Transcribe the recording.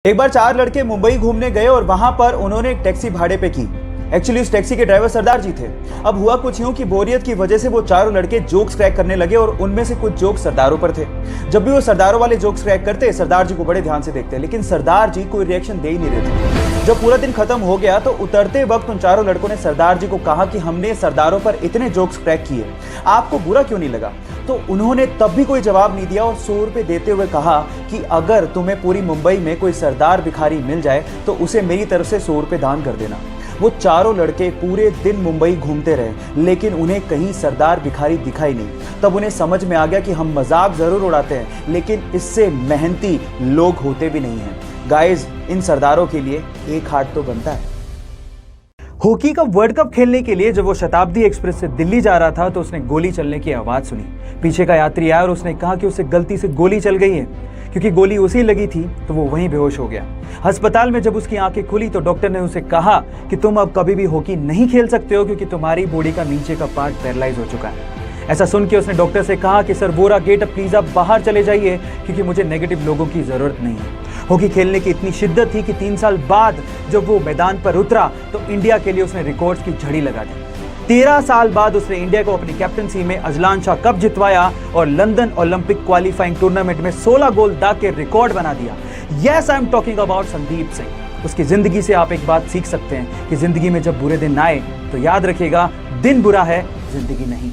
एक बार 4 लड़के मुंबई घूमने गए और वहां पर उन्होंने एक टैक्सी भाड़े पे की। एक्चुअली उस टैक्सी के ड्राइवर सरदार जी थे। अब हुआ कुछ यूं कि बोरियत की वजह से वो चारों लड़के जोक्स क्रैक करने लगे और उनमें से कुछ जोक्स सरदारों पर थे। जब भी वो सरदारों वाले जोक्स क्रैक करते, सरदार जी को बड़े ध्यान से देखते, लेकिन सरदार जी कोई रिएक्शन दे ही नहीं रहे थे। जब पूरा दिन खत्म हो गया तो उतरते वक्त उन चारों लड़कों ने सरदार जी को कहा कि हमने सरदारों पर इतने जोक्स क्रैक किए, आपको बुरा क्यों नहीं लगा? तो उन्होंने तब भी कोई जवाब नहीं दिया और 100 रुपए देते हुए कहा कि अगर तुम्हें पूरी मुंबई में कोई सरदार भिखारी मिल जाए तो उसे मेरी तरफ से 100 रुपए दान कर देना। वो चारों लड़के पूरे दिन मुंबई घूमते रहे, लेकिन उन्हें कहीं सरदार भिखारी दिखाई नहीं। तब उन्हें समझ में आ गया कि हम मजाक जरूर उड़ाते हैं, लेकिन इससे मेहनती लोग होते भी नहीं हैं। गाइस, इन सरदारों के लिए एक हार्ट तो बनता है। हॉकी का वर्ल्ड कप खेलने के लिए जब वो शताब्दी एक्सप्रेस से दिल्ली जा रहा था तो उसने गोली चलने की आवाज सुनी। पीछे का यात्री आया और उसने कहा कि उसे गलती से गोली चल गई है। क्योंकि गोली उसी लगी थी तो वो वहीं बेहोश हो गया। अस्पताल में जब उसकी आंखें खुली तो डॉक्टर ने उसे कहा कि तुम अब कभी भी हॉकी नहीं खेल सकते हो, क्योंकि तुम्हारी बॉडी का नीचे का पार्ट पैरालाइज हो चुका है। ऐसा सुन के उसने डॉक्टर से कहा कि सर बोरा गेट, अब प्लीज आप बाहर चले जाइए, क्योंकि मुझे नेगेटिव लोगों की जरूरत नहीं है। हॉकी खेलने की इतनी शिद्दत थी कि 3 साल बाद जब वो मैदान पर उतरा तो इंडिया के लिए उसने रिकॉर्ड्स की झड़ी लगा दी। 13 साल बाद उसने इंडिया को अपनी कैप्टनसी में अजलान शाह कप जितवाया और लंदन ओलंपिक क्वालिफाइंग टूर्नामेंट में 16 गोल दाग के रिकॉर्ड बना दिया। Yes, I am talking about Sandeep Singh. उसकी जिंदगी से आप एक बात सीख सकते हैं कि जिंदगी में जब बुरे दिन आए तो याद रखिएगा, दिन बुरा है, जिंदगी नहीं।